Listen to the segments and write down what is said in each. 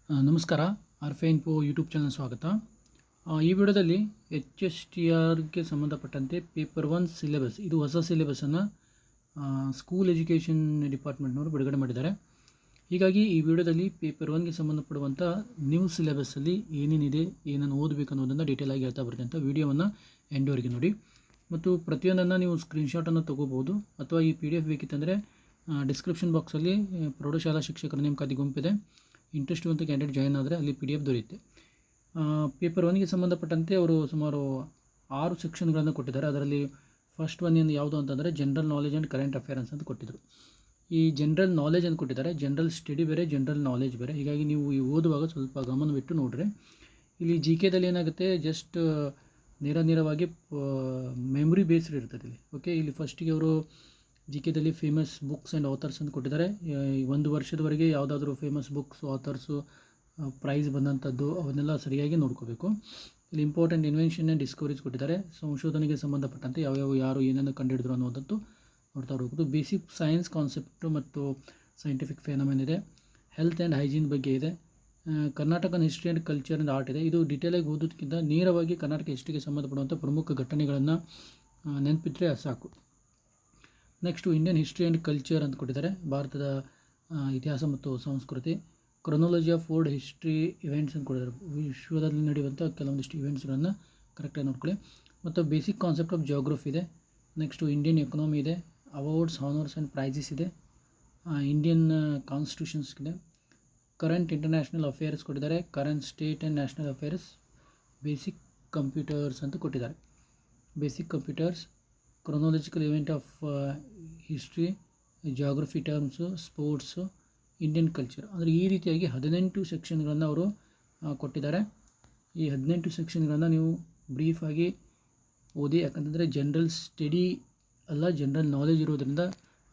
ನಮಸ್ಕಾರ. ಆರ್ಫೆ info YouTube channel ಸ್ವಾಗತ. ಈ ವಿಡಿಯೋದಲ್ಲಿ HSTRಗೆ ಸಂಬಂಧಪಟ್ಟಂತೆ ಪೇಪರ್ 1 ಸಿಲೆಬಸ್, ಇದು ಹೊಸ ಸಿಲೆಬಸನ್ನು ಸ್ಕೂಲ್ ಎಜುಕೇಷನ್ ಡಿಪಾರ್ಟ್ಮೆಂಟ್ನವರು ಬಿಡುಗಡೆ ಮಾಡಿದ್ದಾರೆ. ಹೀಗಾಗಿ ಈ ವಿಡಿಯೋದಲ್ಲಿ ಪೇಪರ್ 1ಗೆ ಸಂಬಂಧಪಡುವಂಥ ನ್ಯೂ ಸಿಲೆಬಸ್ಸಲ್ಲಿ ಏನೇನಿದೆ, ಏನನ್ನು ಓದಬೇಕು ಅನ್ನೋದನ್ನು ಡೀಟೇಲ್ ಆಗಿ ಹೇಳ್ತಾ ಬರ್ತೀನಿ ಅಂತ ವಿಡಿಯೋವನ್ನು ಎಂಡ್ವರೆಗೆ ನೋಡಿ. ಮತ್ತು ಪ್ರತಿಯೊಂದನ್ನು ನೀವು ಸ್ಕ್ರೀನ್ಶಾಟನ್ನು ತೊಗೋಬೋದು, ಅಥವಾ ಈ PDF ಬೇಕಿತ್ತಂದರೆ ಡಿಸ್ಕ್ರಿಪ್ಷನ್ ಬಾಕ್ಸಲ್ಲಿ ಪ್ರೌಢಶಾಲಾ ಶಿಕ್ಷಕರ ನೇಮಕಾತಿ ಗುಂಪಿದೆ. ಇಂಟ್ರೆಸ್ಟ್ ಇರುವಂಥ ಕ್ಯಾಂಡಿಡೇಟ್ ಜಾಯ್ನ್ ಆದರೆ ಅಲ್ಲಿ PDF ದೊರೆಯುತ್ತೆ. ಪೇಪರ್ 1ಗೆ ಸಂಬಂಧಪಟ್ಟಂತೆ ಅವರು ಸುಮಾರು 6 ಸೆಕ್ಷನ್ಗಳನ್ನು ಕೊಟ್ಟಿದ್ದಾರೆ. ಅದರಲ್ಲಿ ಫಸ್ಟ್ ಒನ್ ಯಾವುದು ಅಂತಂದರೆ general knowledge and current affairs ಅಂತ ಕೊಟ್ಟಿದ್ದರು. ಈ ಜನರಲ್ ನಾಲೆಜ್ ಅಂತ ಕೊಟ್ಟಿದ್ದಾರೆ. ಜನರಲ್ ಸ್ಟಡಿ ಬೇರೆ, ಜನರಲ್ ನಾಲೆಜ್ ಬೇರೆ. ಹೀಗಾಗಿ ನೀವು ಈ ಓದುವಾಗ ಸ್ವಲ್ಪ ಗಮನವಿಟ್ಟು ನೋಡ್ರಿ. ಇಲ್ಲಿ GK ದಲ್ಲಿ ಏನಾಗುತ್ತೆ, ಜಸ್ಟ್ ನೇರವಾಗಿ ಮೆಮ್ರಿ ಬೇಸ್ಡ್ ಇರ್ತದೆ ಇಲ್ಲಿ. ಓಕೆ, ಇಲ್ಲಿ ಫಸ್ಟಿಗೆ ಅವರು GK ದಲ್ಲಿ ಫೇಮಸ್ ಬುಕ್ಸ್ ಆ್ಯಂಡ್ ಆಥರ್ಸ್ ಅಂತ ಕೊಟ್ಟಿದ್ದಾರೆ. 1 ವರ್ಷದವರೆಗೆ ಯಾವುದಾದ್ರೂ ಫೇಮಸ್ ಬುಕ್ಸ್, ಆಥರ್ಸು, ಪ್ರೈಸ್ ಬಂದಂಥದ್ದು ಅವನ್ನೆಲ್ಲ ಸರಿಯಾಗಿ ನೋಡ್ಕೋಬೇಕು. ಇಲ್ಲಿ ಇಂಪಾರ್ಟೆಂಟ್ ಇನ್ವೆನ್ಷನ್ ಆ್ಯಂಡ್ ಡಿಸ್ಕವರೀಸ್ ಕೊಟ್ಟಿದ್ದಾರೆ. ಸಂಶೋಧನೆಗೆ ಸಂಬಂಧಪಟ್ಟಂತೆ ಯಾರು ಏನೇನು ಕಂಡುಹಿಡಿದ್ರು ಅನ್ನೋದಂತೂ ನೋಡ್ತಾ ಹೋಗೋದು. ಬೇಸಿಕ್ ಸೈನ್ಸ್ ಕಾನ್ಸೆಪ್ಟು ಮತ್ತು ಸೈಂಟಿಫಿಕ್ ಫೆನಮೆನ್ ಇದೆ. ಹೆಲ್ತ್ ಆ್ಯಂಡ್ ಹೈಜೀನ್ ಬಗ್ಗೆ ಇದೆ. ಕರ್ನಾಟಕನ್ history and culture and art ಇದೆ. ಇದು ಡೀಟೇಲಾಗಿ ಓದೋದಕ್ಕಿಂತ ನೇರವಾಗಿ ಕರ್ನಾಟಕ ಹಿಸ್ಟ್ರಿಗೆ ಸಂಬಂಧಪಡುವಂಥ ಪ್ರಮುಖ ಘಟನೆಗಳನ್ನು ನೆನಪಿಟ್ಟರೆ ಸಾಕು. Next Indian history and culture ಅಂತ ಕೊಟ್ಟಿದ್ದಾರೆ. ಭಾರತದ ಇತಿಹಾಸ ಮತ್ತು ಸಂಸ್ಕೃತಿ. Chronology of world history events ಅಂತ ಕೊಟ್ಟಿದ್ದಾರೆ. ವಿಶ್ವದಲ್ಲಿ ನಡೆಯುವಂಥ ಕೆಲವೊಂದಿಷ್ಟು ಇವೆಂಟ್ಸ್ಗಳನ್ನು ಕರೆಕ್ಟಾಗಿ ನೋಡ್ಕೊಳ್ಳಿ. ಮತ್ತು ಬೇಸಿಕ್ ಕಾನ್ಸೆಪ್ಟ್ ಆಫ್ ಜಿಯೋಗ್ರಫಿ ಇದೆ. ನೆಕ್ಸ್ಟು ಇಂಡಿಯನ್ ಎಕನಾಮಿ ಇದೆ. ಅವಾರ್ಡ್ಸ್, ಹಾನರ್ಸ್ ಆ್ಯಂಡ್ ಪ್ರೈಸಸ್ ಇದೆ. ಇಂಡಿಯನ್ ಕಾನ್ಸ್ಟಿಟ್ಯೂಷನ್ಸ್ ಇದೆ. ಕರೆಂಟ್ ಇಂಟರ್ನ್ಯಾಷನಲ್ ಅಫೇರ್ಸ್ ಕೊಟ್ಟಿದ್ದಾರೆ. Current state and national affairs. Basic computers ಅಂತ ಕೊಟ್ಟಿದ್ದಾರೆ. Basic computers, chronological event of history, geography terms, sports, Indian culture. ಅಂದರೆ ಈ ರೀತಿಯಾಗಿ 18 ಸೆಕ್ಷನ್ಗಳನ್ನು ಅವರು ಕೊಟ್ಟಿದ್ದಾರೆ. ಈ 18 ಸೆಕ್ಷನ್ಗಳನ್ನು ನೀವು ಬ್ರೀಫಾಗಿ ಓದಿ. ಯಾಕಂತಂದರೆ ಜನರಲ್ ಸ್ಟಡಿ ಅಲ್ಲ, ಜನರಲ್ ನಾಲೆಜ್ ಇರೋದರಿಂದ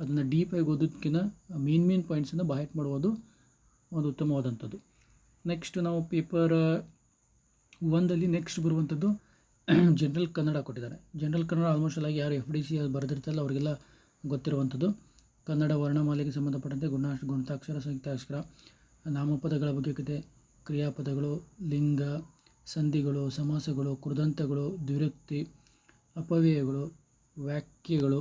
ಅದನ್ನು ಡೀಪಾಗಿ ಓದೋದಕ್ಕಿಂತ ಮೇನ್ ಪಾಯಿಂಟ್ಸನ್ನು ಬೈಟ್ ಮಾಡುವುದು ಒಂದು ಉತ್ತಮವಾದಂಥದ್ದು. ನೆಕ್ಸ್ಟ್ ನಾವು ಪೇಪರ್ 1ದಲ್ಲಿ ನೆಕ್ಸ್ಟ್ ಬರುವಂಥದ್ದು ಜನರಲ್ ಕನ್ನಡ ಕೊಟ್ಟಿದ್ದಾರೆ. ಜನರಲ್ ಕನ್ನಡ ಆಲ್ಮೋಸ್ಟ್ ಆಗಿ ಯಾರು FDC ಬರೆದಿರ್ತಾರಲ್ಲ ಅವರಿಗೆಲ್ಲ ಗೊತ್ತಿರುವಂಥದ್ದು. ಕನ್ನಡ ವರ್ಣಮಾಲೆಗೆ ಸಂಬಂಧಪಟ್ಟಂತೆ ಗುಣಾಕ್ಷರ, ಸಂಯುಕ್ತಾಕ್ಷರ, ನಾಮಪದಗಳ ಬಗ್ಗೆ ಇದೆ. ಕ್ರಿಯಾಪದಗಳು, ಲಿಂಗ, ಸಂಧಿಗಳು, ಸಮಾಸಗಳು, ಕೃದಂತಗಳು, ದ್ವಿರಕ್ತಿ, ಅಪವ್ಯಯಗಳು, ವಾಕ್ಯಗಳು.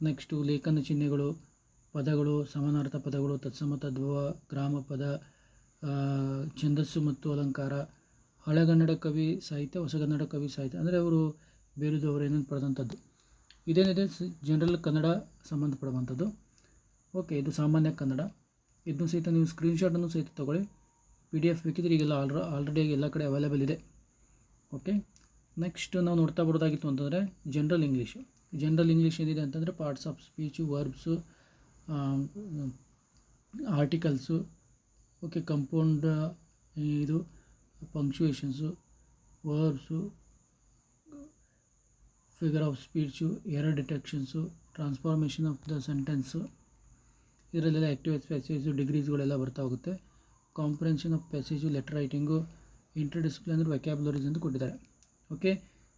ನೆಕ್ಸ್ಟು ಲೇಖನ ಚಿಹ್ನೆಗಳು, ಪದಗಳು, ಸಮಾನಾರ್ಥ ಪದಗಳು, ತತ್ಸಮ ತದ್ಭವ, ಗ್ರಾಮಪದ, ಛಂದಸ್ಸು ಮತ್ತು ಅಲಂಕಾರ, ಹಳೆಗನ್ನಡ ಕವಿ ಸಾಹಿತ್ಯ, ಹೊಸಗನ್ನಡ ಕವಿ ಸಾಹಿತ್ಯ. ಅಂದರೆ ಅವರು ಬೇರೆದವರು ಏನೇನು ಪಡೆದಂಥದ್ದು ಇದೇನಿದೆ ಜನರಲ್ ಕನ್ನಡ ಸಂಬಂಧಪಡುವಂಥದ್ದು. ಓಕೆ, ಇದು ಸಾಮಾನ್ಯ ಕನ್ನಡ. ಇದನ್ನು ಸಹಿತ ನೀವು ಸ್ಕ್ರೀನ್ಶಾಟನ್ನು ಸಹಿತ ತೊಗೊಳ್ಳಿ. PDF ಬೇಕಿದ್ರೆ ಈಗೆಲ್ಲ ಆಲ್ರೆಡಿ ಎಲ್ಲ ಕಡೆ ಅವೈಲೇಬಲ್ ಇದೆ. ಓಕೆ, ನೆಕ್ಸ್ಟ್ ನಾವು ನೋಡ್ತಾ ಬರೋದಾಗಿತ್ತು ಅಂತಂದರೆ ಜನರಲ್ ಇಂಗ್ಲೀಷು. ಜನರಲ್ ಇಂಗ್ಲೀಷ್ ಏನಿದೆ ಅಂತಂದರೆ parts of speech, verbs, articles, okay, compound, ಇದು punctuations, verbs, figure of speech, error detections, transformation of the sentence. ಇದರಲ್ಲೆಲ್ಲ ಆ್ಯಕ್ಟಿವ್ ಪ್ಯಾಸೇಜು, ಡಿಗ್ರೀಸ್ಗಳೆಲ್ಲ ಬರ್ತಾ ಹೋಗುತ್ತೆ. Comprehension of passage, letter writing, interdisciplinary ಅಂದರೆ ವ್ಯಾಕ್ಯಾಬುಲರೀಸ್ ಅಂತ ಕೊಟ್ಟಿದ್ದಾರೆ. ಓಕೆ,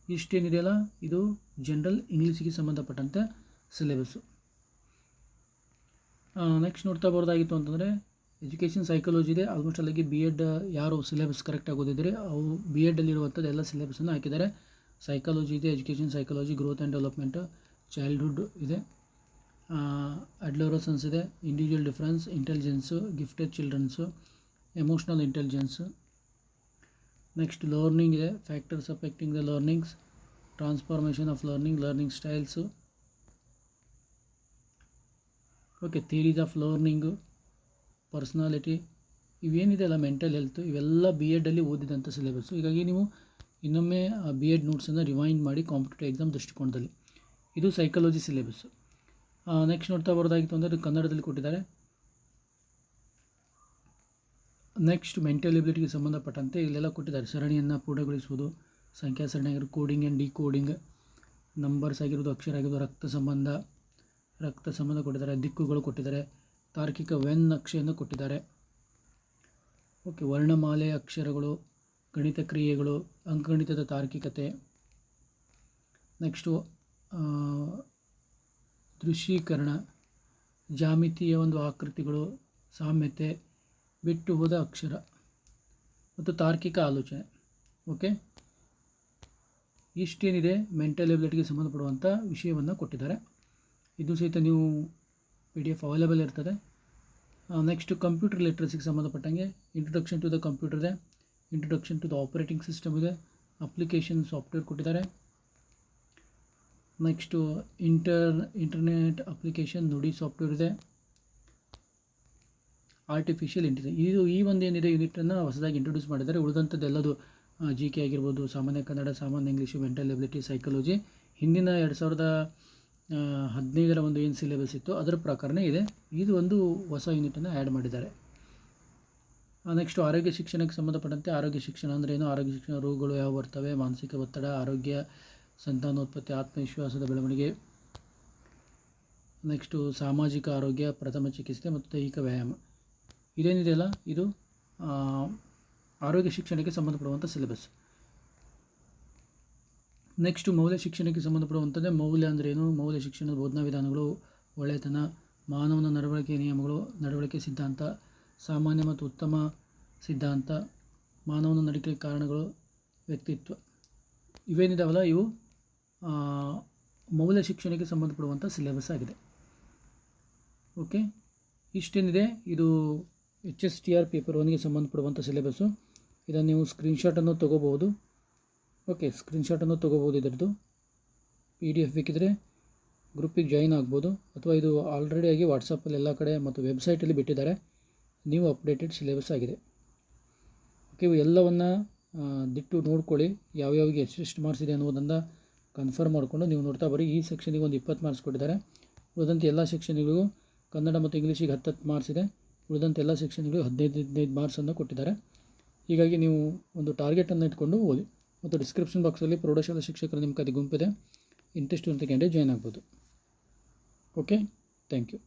ಇಷ್ಟೇನಿದೆಯಲ್ಲ ಇದು ಜನರಲ್ ಇಂಗ್ಲೀಷಿಗೆ ಸಂಬಂಧಪಟ್ಟಂಥ ಸಿಲೆಬಸ್ಸು. ನೆಕ್ಸ್ಟ್ ನೋಡ್ತಾ ಬರೋದಾಗಿತ್ತು ಅಂತಂದರೆ ಎಜುಕೇಷನ್ ಸೈಕಾಲಜಿ ಇದೆ. ಆಲ್ಮೋಸ್ಟ್ ಅಲ್ಲಿಗೆ BEd ಯಾರು ಸಿಲೆಬಸ್ ಕರೆಕ್ಟಾಗಿ ಓದಿದರೆ ಅವು BEdಲ್ಲಿರುವಂಥದ್ದು ಎಲ್ಲ ಸಿಲೆಬಸನ್ನು ಹಾಕಿದ್ದಾರೆ. ಸೈಕಾಲಜಿ ಇದೆ, education psychology, growth and development, childhood ಇದೆ, ಅಡ್ಲೋರಸನ್ಸ್ ಇದೆ, individual difference, intelligence, gifted childrens, emotional intelligence. Next learning ಇದೆ, factors affecting the learnings, transformation of learning, learning styles. Okay, theories of learning, personality, ಇವೇನಿದೆ ಅಲ್ಲ, mental health, ಇವೆಲ್ಲ BEdಲ್ಲಿ ಓದಿದಂಥ syllabus. ಹೀಗಾಗಿ ನೀವು ಇನ್ನೊಮ್ಮೆ ಆ BEd ನೋಟ್ಸನ್ನು ರಿವೈಂಡ್ ಮಾಡಿ ಕಾಂಪಿಟೇಟಿವ್ ಎಕ್ಸಾಮ್ ದೃಷ್ಟಿಕೋನದಲ್ಲಿ. ಇದು ಸೈಕಾಲಜಿ ಸಿಲೆಬಸ್ಸು. ನೆಕ್ಸ್ಟ್ ನೋಡ್ತಾ ಬರೋದಾಗಿತ್ತು ಅಂದರೆ ಕನ್ನಡದಲ್ಲಿ ಕೊಟ್ಟಿದ್ದಾರೆ. ನೆಕ್ಸ್ಟ್ ಮೆಂಟಲ್ ಎಬಿಲಿಟಿಗೆ ಸಂಬಂಧಪಟ್ಟಂತೆ ಇಲ್ಲೆಲ್ಲ ಕೊಟ್ಟಿದ್ದಾರೆ. ಸರಣಿಯನ್ನು ಪೂರ್ಣಗೊಳಿಸುವುದು, ಸಂಖ್ಯಾ ಸರಣಿ ಆಗಿರೋದು, ಕೋಡಿಂಗ್ ಆ್ಯಂಡ್ ಡಿಕೋಡಿಂಗ್, ನಂಬರ್ಸ್ ಆಗಿರೋದು, ಅಕ್ಷರ ಆಗಿರೋದು, ರಕ್ತ ಸಂಬಂಧ ಕೊಟ್ಟಿದ್ದಾರೆ. ದಿಕ್ಕುಗಳು ಕೊಟ್ಟಿದ್ದಾರೆ. ತಾರ್ಕಿಕ ವೆನ್ ನಕ್ಷೆಯನ್ನು ಕೊಟ್ಟಿದ್ದಾರೆ. ಓಕೆ, ವರ್ಣಮಾಲೆ, ಅಕ್ಷರಗಳು, ಗಣಿತ ಕ್ರಿಯೆಗಳು, ಅಂಕಗಣಿತದ ತಾರ್ಕಿಕತೆ. ನೆಕ್ಸ್ಟು ದೃಶ್ಯೀಕರಣ, ಜಾಮಿತಿಯ ಒಂದು ಆಕೃತಿಗಳು, ಸಾಮ್ಯತೆ, ಬಿಟ್ಟು ಹೋದ ಅಕ್ಷರ ಮತ್ತು ತಾರ್ಕಿಕ ಆಲೋಚನೆ. ಓಕೆ, ಇಷ್ಟೇನಿದೆ ಮೆಂಟಲ್ ಎಬಿಲಿಟಿಗೆ ಸಂಬಂಧಪಡುವಂಥ ವಿಷಯವನ್ನು ಕೊಟ್ಟಿದ್ದಾರೆ. ಇದು ಸಹಿತ ನೀವು PDF ಅವೈಲೇಬಲ್ ಇರ್ತದೆ. ನೆಕ್ಸ್ಟ್ ಕಂಪ್ಯೂಟರ್ ಲಿಟ್ರಸಿಗೆ ಸಂಬಂಧಪಟ್ಟಂಗೆ ಇಂಟ್ರೊಡಕ್ಷನ್ ಟು ದ ಕಂಪ್ಯೂಟರ್ ಇದೆ, introduction to the operating system ಇದೆ, ಅಪ್ಲಿಕೇಶನ್ ಸಾಫ್ಟ್ವೇರ್ ಕೊಟ್ಟಿದ್ದಾರೆ. Next internet application Nudi software ಇದೆ, ಆರ್ಟಿಫಿಷಿಯಲ್ ಇಂಟೆಲಿಜೆನ್ಸ್ ಈ ಒಂದು ಏನಿದೆ ಯೂನಿಟನ್ನು ಹೊಸದಾಗಿ ಇಂಟ್ರೊಡ್ಯೂಸ್ ಮಾಡಿದ್ದಾರೆ. ಉಳಿದಂಥದ್ದೆಲ್ಲದು GK ಆಗಿರ್ಬೋದು, ಸಾಮಾನ್ಯ ಕನ್ನಡ, ಸಾಮಾನ್ಯ ಇಂಗ್ಲೀಷು, ಮೆಂಟಲ್ ಎಬಿಲಿಟಿ, ಸೈಕಾಲಜಿ ಹಿಂದಿನ 2015 ಒಂದು ಏನು ಸಿಲೆಬಸ್ ಇತ್ತು ಅದರ ಪ್ರಕಾರನೇ ಇದೆ. ಇದು ಒಂದು ಹೊಸ ಯೂನಿಟನ್ನು ಆ್ಯಡ್ ಮಾಡಿದ್ದಾರೆ. ನೆಕ್ಸ್ಟು ಆರೋಗ್ಯ ಶಿಕ್ಷಣಕ್ಕೆ ಸಂಬಂಧಪಟ್ಟಂತೆ ಆರೋಗ್ಯ ಶಿಕ್ಷಣ ಅಂದರೆ ಏನು, ಆರೋಗ್ಯ ಶಿಕ್ಷಣ ರೋಗಗಳು ಯಾವ ಬರ್ತವೆ, ಮಾನಸಿಕ ಒತ್ತಡ, ಆರೋಗ್ಯ, ಸಂತಾನೋತ್ಪತ್ತಿ, ಆತ್ಮವಿಶ್ವಾಸದ ಬೆಳವಣಿಗೆ, ನೆಕ್ಸ್ಟು ಸಾಮಾಜಿಕ ಆರೋಗ್ಯ, ಪ್ರಥಮ ಚಿಕಿತ್ಸೆ ಮತ್ತು ದೈಹಿಕ ವ್ಯಾಯಾಮ. ಇದೇನಿದೆಯಲ್ಲ ಇದು ಆರೋಗ್ಯ ಶಿಕ್ಷಣಕ್ಕೆ ಸಂಬಂಧಪಡುವಂಥ ಸಿಲೆಬಸ್. ನೆಕ್ಸ್ಟು ಮೌಲ್ಯ ಶಿಕ್ಷಣಕ್ಕೆ ಸಂಬಂಧಪಡುವಂಥದ್ದೇ ಮೌಲ್ಯ ಅಂದ್ರೇನು, ಮೌಲ್ಯ ಶಿಕ್ಷಣದ ಬೋಧನಾ ವಿಧಾನಗಳು, ಒಳ್ಳೆತನ, ಮಾನವನ ನಡವಳಿಕೆ ನಿಯಮಗಳು, ನಡವಳಿಕೆ ಸಿದ್ಧಾಂತ, ಸಾಮಾನ್ಯ ಮತ್ತು ಉತ್ತಮ ಸಿದ್ಧಾಂತ, ಮಾನವನ ನಡವಳಿಕೆ ಕಾರಣಗಳು, ವ್ಯಕ್ತಿತ್ವ. ಇವೇನಿದಾವಲ್ಲ ಇವು ಮೌಲ್ಯ ಶಿಕ್ಷಣಕ್ಕೆ ಸಂಬಂಧಪಡುವಂಥ ಸಿಲೆಬಸ್ ಆಗಿದೆ. ಓಕೆ, ಇಷ್ಟೇನಿದೆ ಇದು HSTR ಪೇಪರ್ 1ಗೆ ಸಂಬಂಧಪಡುವಂಥ ಸಿಲೆಬಸ್ಸು. ಇದನ್ನು ನೀವು ಸ್ಕ್ರೀನ್ಶಾಟನ್ನು ತೊಗೋಬೋದು. ಓಕೆ, ಸ್ಕ್ರೀನ್ಶಾಟನ್ನು ತೊಗೋಬೋದು. ಇದರದ್ದು PDF ಬೇಕಿದ್ರೆ ಗ್ರೂಪಿಗೆ ಜಾಯಿನ್ ಆಗ್ಬೋದು, ಅಥವಾ ಇದು ಆಲ್ರೆಡಿ ಆಗಿ ವಾಟ್ಸಪ್ಪಲ್ಲಿ ಎಲ್ಲ ಕಡೆ ಮತ್ತು ವೆಬ್ಸೈಟಲ್ಲಿ ಬಿಟ್ಟಿದ್ದಾರೆ. ನೀವು ಅಪ್ಡೇಟೆಡ್ ಸಿಲೆಬಸ್ ಆಗಿದೆ. ಓಕೆ, ಇವು ಎಲ್ಲವನ್ನು ದಿಟ್ಟು ನೋಡ್ಕೊಳ್ಳಿ, ಯಾವ್ಯಾವಿಗೆ ಎಷ್ಟು ಮಾರ್ಕ್ಸ್ ಇದೆ ಅನ್ನೋದನ್ನು ಕನ್ಫರ್ಮ್ ಮಾಡಿಕೊಂಡು ನೀವು ನೋಡ್ತಾ ಬರ್ರಿ. ಈ ಸೆಕ್ಷನಿಗೆ ಒಂದು 20 ಮಾರ್ಕ್ಸ್ ಕೊಟ್ಟಿದ್ದಾರೆ. ಉಳಿದಂತೆ ಎಲ್ಲ ಸೆಕ್ಷನ್ಗಳಿಗೂ ಕನ್ನಡ ಮತ್ತು ಇಂಗ್ಲೀಷಿಗೆ 10 ಮಾರ್ಕ್ಸ್ ಇದೆ. ಉಳಿದಂತೆ ಎಲ್ಲ ಸೆಕ್ಷನ್ಗಳಿಗೂ 15 ಮಾರ್ಕ್ಸನ್ನು ಕೊಟ್ಟಿದ್ದಾರೆ. ಹೀಗಾಗಿ ನೀವು ಒಂದು ಟಾರ್ಗೆಟನ್ನು ಇಟ್ಕೊಂಡು ಓದಿ. ಮತ್ತು ಡಿಸ್ಕ್ರಿಪ್ಷನ್ ಬಾಕ್ಸಲ್ಲಿ ಪ್ರೌಢಶಾಲಾ ಶಿಕ್ಷಕರ ನೇಮಕಾತಿ ಗುಂಪಿದೆ, ಇಂಟ್ರೆಸ್ಟ್ ಇರುವಂಥ ಕ್ಯಾಂಡಿಡೇಟ್ ಜಾಯ್ನ್ ಆಗ್ಬೋದು. Okay, thank you.